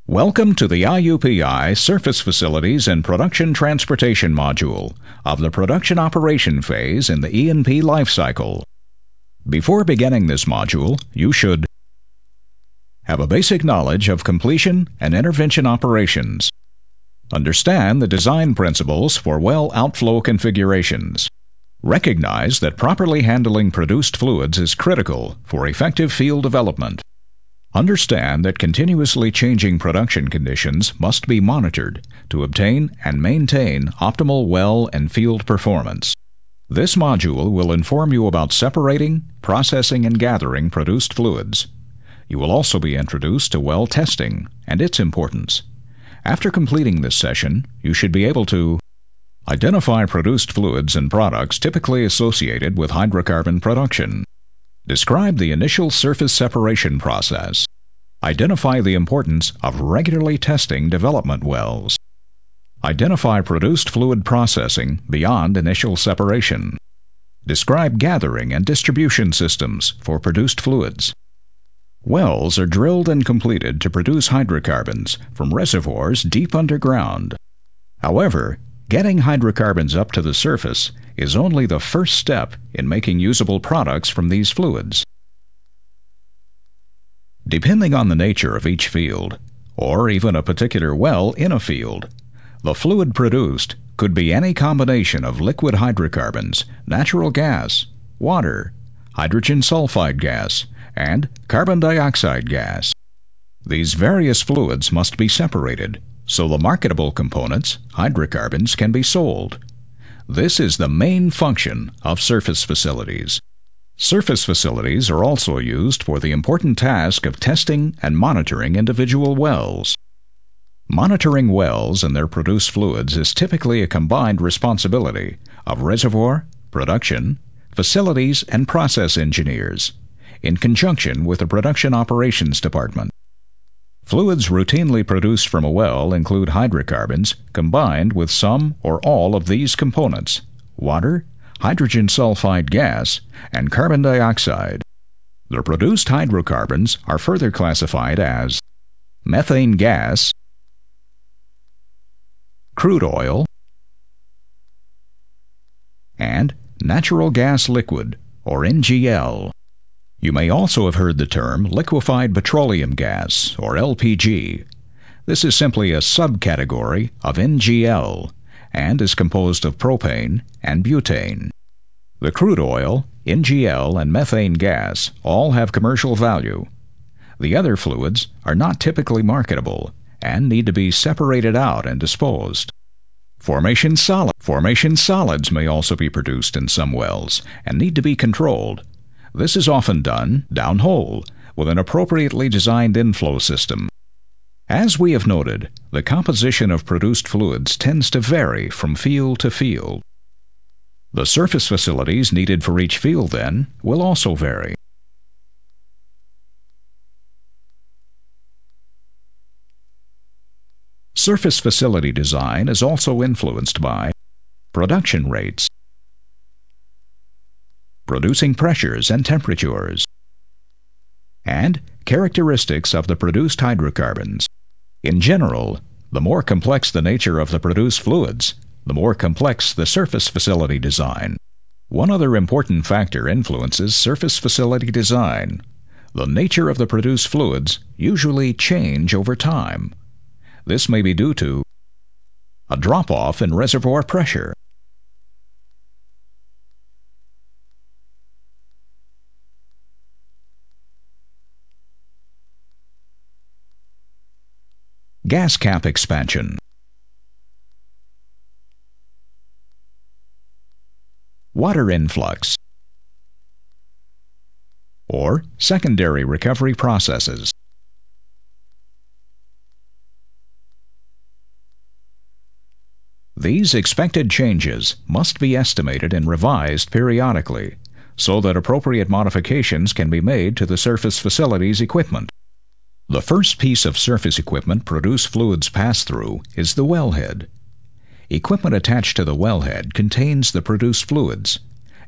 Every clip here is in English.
Welcome to the IUPI Surface Facilities and Production Transportation module of the production operation phase in the E&P lifecycle. Before beginning this module, you should have a basic knowledge of completion and intervention operations. Understand the design principles for well outflow configurations. Recognize that properly handling produced fluids is critical for effective field development. Understand that continuously changing production conditions must be monitored to obtain and maintain optimal well and field performance. This module will inform you about separating, processing, and gathering produced fluids. You will also be introduced to well testing and its importance. After completing this session, you should be able to identify produced fluids and products typically associated with hydrocarbon production. Describe the initial surface separation process. Identify the importance of regularly testing development wells. Identify produced fluid processing beyond initial separation. Describe gathering and distribution systems for produced fluids. Wells are drilled and completed to produce hydrocarbons from reservoirs deep underground. However, getting hydrocarbons up to the surface is only the first step in making usable products from these fluids. Depending on the nature of each field, or even a particular well in a field, the fluid produced could be any combination of liquid hydrocarbons, natural gas, water, hydrogen sulfide gas, and carbon dioxide gas. These various fluids must be separated so the marketable components, hydrocarbons, can be sold. This is the main function of surface facilities. Surface facilities are also used for the important task of testing and monitoring individual wells. Monitoring wells and their produced fluids is typically a combined responsibility of reservoir, production, facilities, and process engineers, in conjunction with the production operations department. Fluids routinely produced from a well include hydrocarbons combined with some or all of these components: water, hydrogen sulfide gas, and carbon dioxide. The produced hydrocarbons are further classified as methane gas, crude oil, and natural gas liquid, or NGL. You may also have heard the term liquefied petroleum gas, or LPG. This is simply a subcategory of NGL and is composed of propane and butane. The crude oil, NGL, and methane gas all have commercial value. The other fluids are not typically marketable and need to be separated out and disposed. Formation solids may also be produced in some wells and need to be controlled. This is often done downhole with an appropriately designed inflow system. As we have noted, the composition of produced fluids tends to vary from field to field. The surface facilities needed for each field, then, will also vary. Surface facility design is also influenced by production rates, producing pressures and temperatures, and characteristics of the produced hydrocarbons. In general, the more complex the nature of the produced fluids, the more complex the surface facility design. One other important factor influences surface facility design. The nature of the produced fluids usually change over time. This may be due to a drop-off in reservoir pressure, gas cap expansion, water influx, or secondary recovery processes. These expected changes must be estimated and revised periodically so that appropriate modifications can be made to the surface facilities equipment. The first piece of surface equipment produced fluids pass through is the wellhead. Equipment attached to the wellhead contains the produced fluids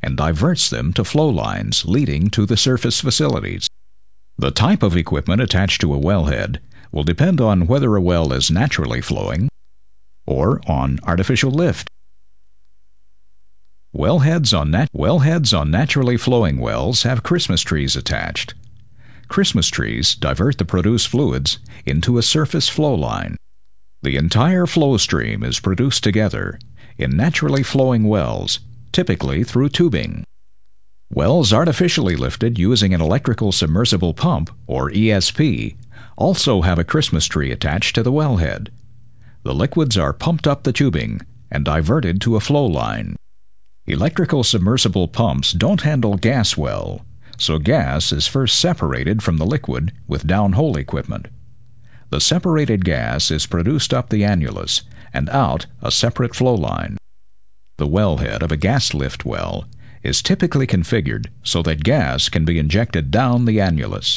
and diverts them to flow lines leading to the surface facilities. The type of equipment attached to a wellhead will depend on whether a well is naturally flowing or on artificial lift. Wellheads on naturally flowing wells have Christmas trees attached. Christmas trees divert the produced fluids into a surface flow line. The entire flow stream is produced together in naturally flowing wells, typically through tubing. Wells artificially lifted using an electrical submersible pump, or ESP, also have a Christmas tree attached to the wellhead. The liquids are pumped up the tubing and diverted to a flow line. Electrical submersible pumps don't handle gas well, so gas is first separated from the liquid with downhole equipment. The separated gas is produced up the annulus and out a separate flow line. The wellhead of a gas lift well is typically configured so that gas can be injected down the annulus.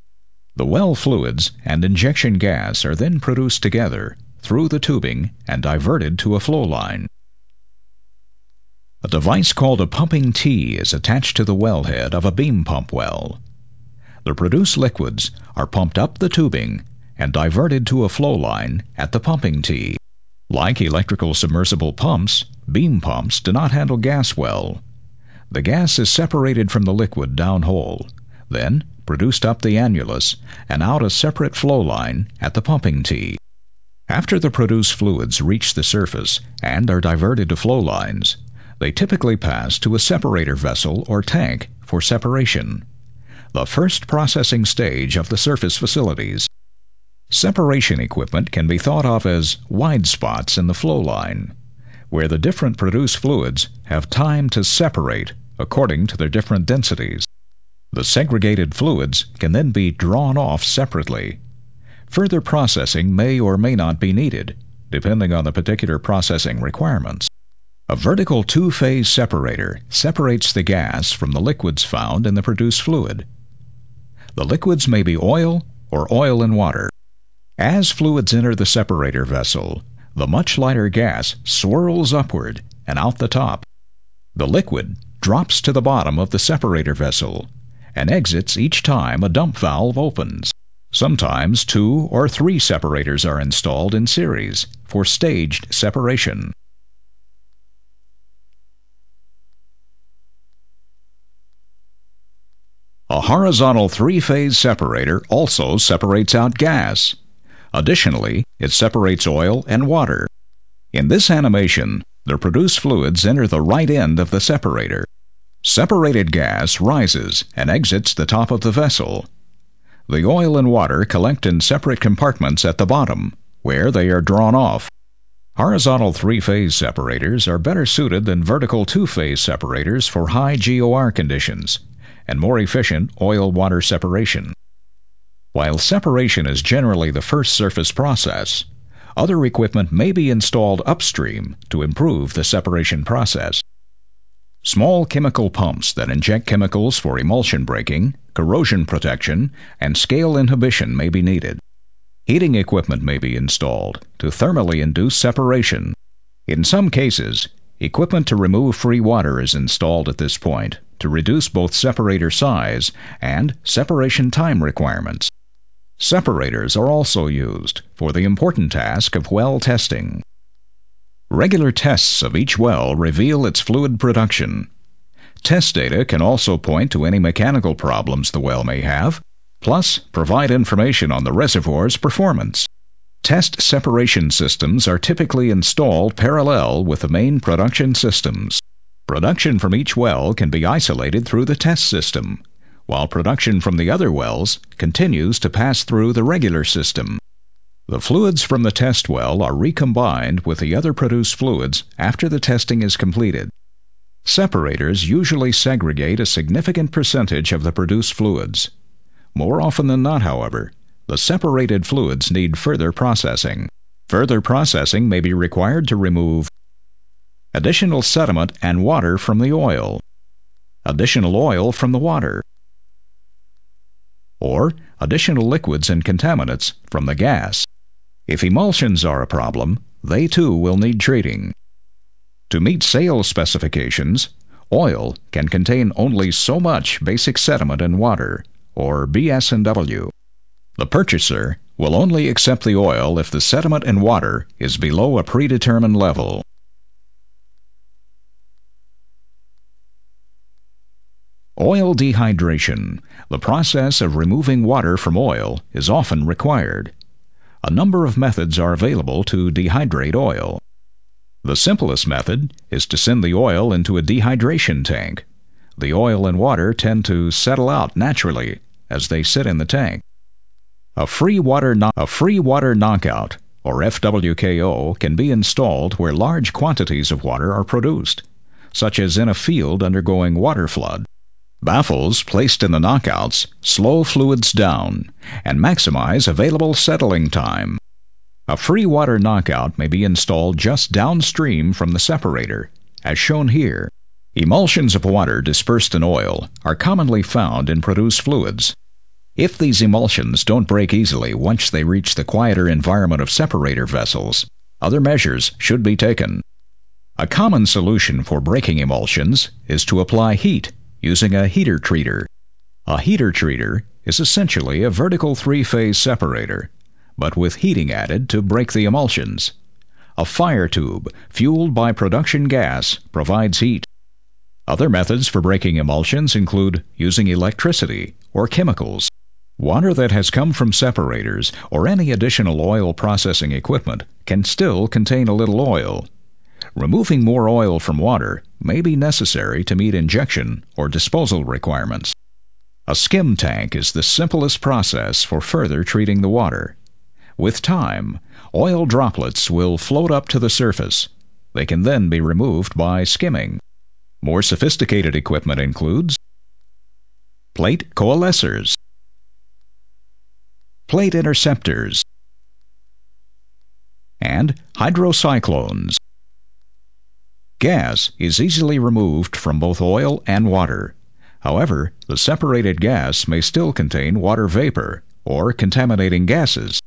The well fluids and injection gas are then produced together through the tubing and diverted to a flow line. A device called a pumping tee is attached to the wellhead of a beam pump well. The produced liquids are pumped up the tubing and diverted to a flow line at the pumping tee. Like electrical submersible pumps, beam pumps do not handle gas well. The gas is separated from the liquid downhole, then produced up the annulus and out a separate flow line at the pumping tee. After the produced fluids reach the surface and are diverted to flow lines, they typically pass to a separator vessel or tank for separation, the first processing stage of the surface facilities. Separation equipment can be thought of as wide spots in the flow line, where the different produced fluids have time to separate according to their different densities. The segregated fluids can then be drawn off separately. Further processing may or may not be needed, depending on the particular processing requirements. A vertical two-phase separator separates the gas from the liquids found in the produced fluid. The liquids may be oil or oil and water. As fluids enter the separator vessel, the much lighter gas swirls upward and out the top. The liquid drops to the bottom of the separator vessel and exits each time a dump valve opens. Sometimes 2 or 3 separators are installed in series for staged separation. A horizontal 3-phase separator also separates out gas. Additionally, it separates oil and water. In this animation, the produced fluids enter the right end of the separator. Separated gas rises and exits the top of the vessel. The oil and water collect in separate compartments at the bottom, where they are drawn off. Horizontal 3-phase separators are better suited than vertical 2-phase separators for high GOR conditions and more efficient oil-water separation. While separation is generally the first surface process, other equipment may be installed upstream to improve the separation process. Small chemical pumps that inject chemicals for emulsion breaking, corrosion protection, and scale inhibition may be needed. Heating equipment may be installed to thermally induce separation. In some cases, equipment to remove free water is installed at this point to reduce both separator size and separation time requirements. Separators are also used for the important task of well testing. Regular tests of each well reveal its fluid production. Test data can also point to any mechanical problems the well may have, plus provide information on the reservoir's performance. Test separation systems are typically installed parallel with the main production systems. Production from each well can be isolated through the test system, while production from the other wells continues to pass through the regular system. The fluids from the test well are recombined with the other produced fluids after the testing is completed. Separators usually segregate a significant percentage of the produced fluids. More often than not, however, the separated fluids need further processing. Further processing may be required to remove additional sediment and water from the oil, additional oil from the water, or additional liquids and contaminants from the gas. If emulsions are a problem, they too will need treating. To meet sales specifications, oil can contain only so much basic sediment and water, or BS&W. The purchaser will only accept the oil if the sediment in water is below a predetermined level. Oil dehydration, the process of removing water from oil, is often required. A number of methods are available to dehydrate oil. The simplest method is to send the oil into a dehydration tank. The oil and water tend to settle out naturally as they sit in the tank. A free water knockout, or FWKO, can be installed where large quantities of water are produced, such as in a field undergoing water flood. Baffles placed in the knockouts slow fluids down and maximize available settling time. A free water knockout may be installed just downstream from the separator, as shown here. Emulsions of water dispersed in oil are commonly found in produced fluids. If these emulsions don't break easily once they reach the quieter environment of separator vessels, other measures should be taken. A common solution for breaking emulsions is to apply heat using a heater treater. A heater treater is essentially a vertical three-phase separator, but with heating added to break the emulsions. A fire tube, fueled by production gas, provides heat. Other methods for breaking emulsions include using electricity or chemicals. Water that has come from separators or any additional oil processing equipment can still contain a little oil. Removing more oil from water may be necessary to meet injection or disposal requirements. A skim tank is the simplest process for further treating the water. With time, oil droplets will float up to the surface. They can then be removed by skimming. More sophisticated equipment includes plate coalescers, plate interceptors, and hydrocyclones. Gas is easily removed from both oil and water. However, the separated gas may still contain water vapor or contaminating gases.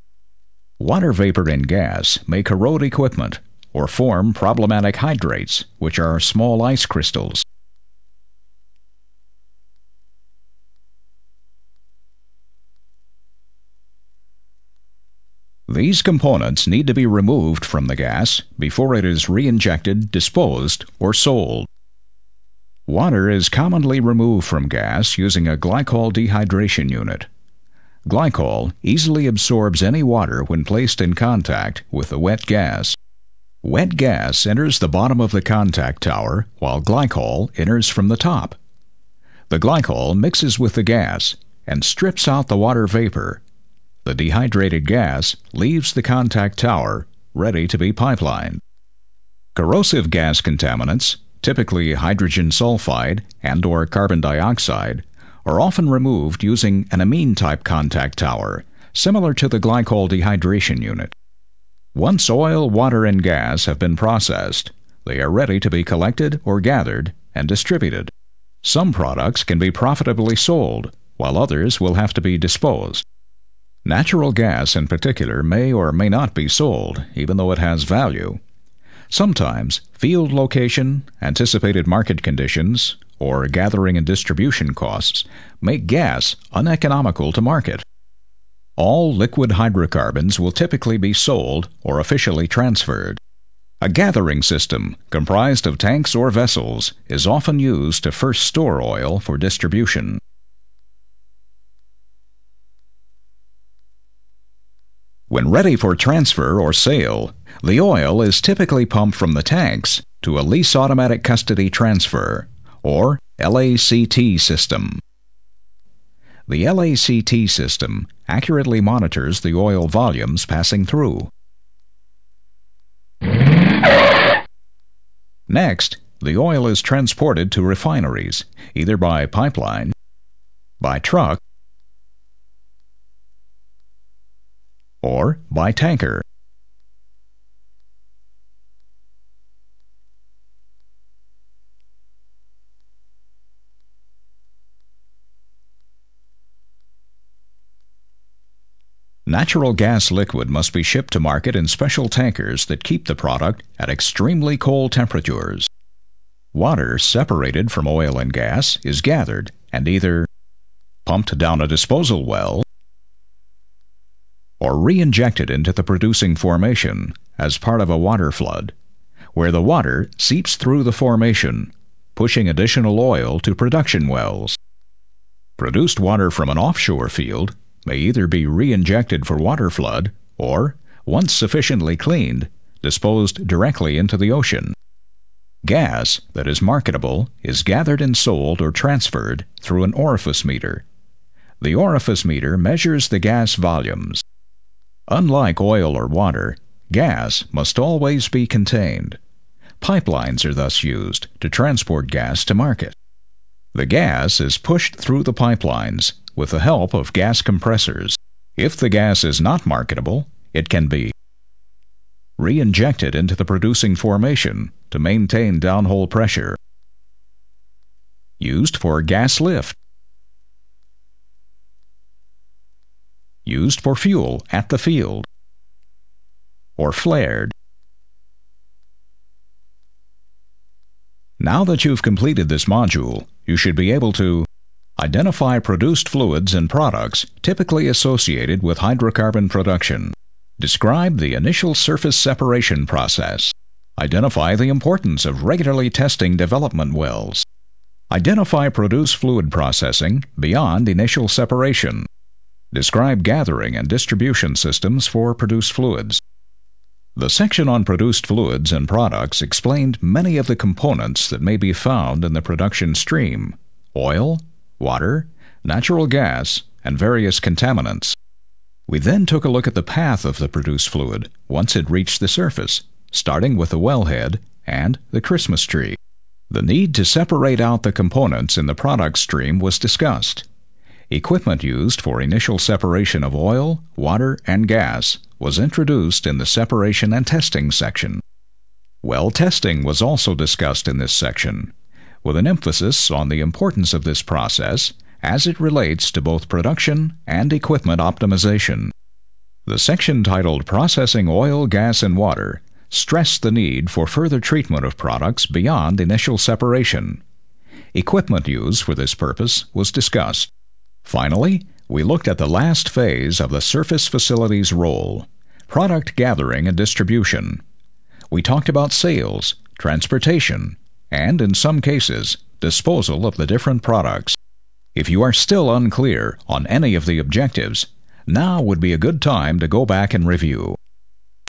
Water vapor and gas may corrode equipment or form problematic hydrates, which are small ice crystals. These components need to be removed from the gas before it is reinjected, disposed, or sold. Water is commonly removed from gas using a glycol dehydration unit. Glycol easily absorbs any water when placed in contact with the wet gas. Wet gas enters the bottom of the contact tower while glycol enters from the top. The glycol mixes with the gas and strips out the water vapor. The dehydrated gas leaves the contact tower, ready to be pipelined. Corrosive gas contaminants, typically hydrogen sulfide and/or carbon dioxide, are often removed using an amine-type contact tower, similar to the glycol dehydration unit. Once oil, water, and gas have been processed, they are ready to be collected or gathered and distributed. Some products can be profitably sold, while others will have to be disposed. Natural gas in particular may or may not be sold, even though it has value. Sometimes field location, anticipated market conditions, or gathering and distribution costs make gas uneconomical to market. All liquid hydrocarbons will typically be sold or officially transferred. A gathering system comprised of tanks or vessels is often used to first store oil for distribution. When ready for transfer or sale, the oil is typically pumped from the tanks to a lease automatic custody transfer, or LACT system. The LACT system accurately monitors the oil volumes passing through. Next, the oil is transported to refineries, either by pipeline, by truck, or by tanker. Natural gas liquid must be shipped to market in special tankers that keep the product at extremely cold temperatures. Water separated from oil and gas is gathered and either pumped down a disposal well or re-injected into the producing formation as part of a water flood, where the water seeps through the formation, pushing additional oil to production wells. Produced water from an offshore field may either be re-injected for water flood or, once sufficiently cleaned, disposed directly into the ocean. Gas that is marketable is gathered and sold or transferred through an orifice meter. The orifice meter measures the gas volumes. Unlike oil or water, gas must always be contained. Pipelines are thus used to transport gas to market. The gas is pushed through the pipelines with the help of gas compressors. If the gas is not marketable, it can be re-injected into the producing formation to maintain downhole pressure, used for gas lift, used for fuel at the field, or flared. Now that you've completed this module, you should be able to identify produced fluids and products typically associated with hydrocarbon production. Describe the initial surface separation process. Identify the importance of regularly testing development wells. Identify produced fluid processing beyond initial separation. Describe gathering and distribution systems for produced fluids. The section on produced fluids and products explained many of the components that may be found in the production stream: oil, water, natural gas, and various contaminants. We then took a look at the path of the produced fluid once it reached the surface, starting with the wellhead and the Christmas tree. The need to separate out the components in the product stream was discussed. Equipment used for initial separation of oil, water, and gas was introduced in the separation and testing section. Well testing was also discussed in this section, with an emphasis on the importance of this process as it relates to both production and equipment optimization. The section titled Processing Oil, Gas, and Water stressed the need for further treatment of products beyond initial separation. Equipment used for this purpose was discussed. Finally, we looked at the last phase of the surface facility's role: product gathering and distribution. We talked about sales, transportation, and, in some cases, disposal of the different products. If you are still unclear on any of the objectives, now would be a good time to go back and review.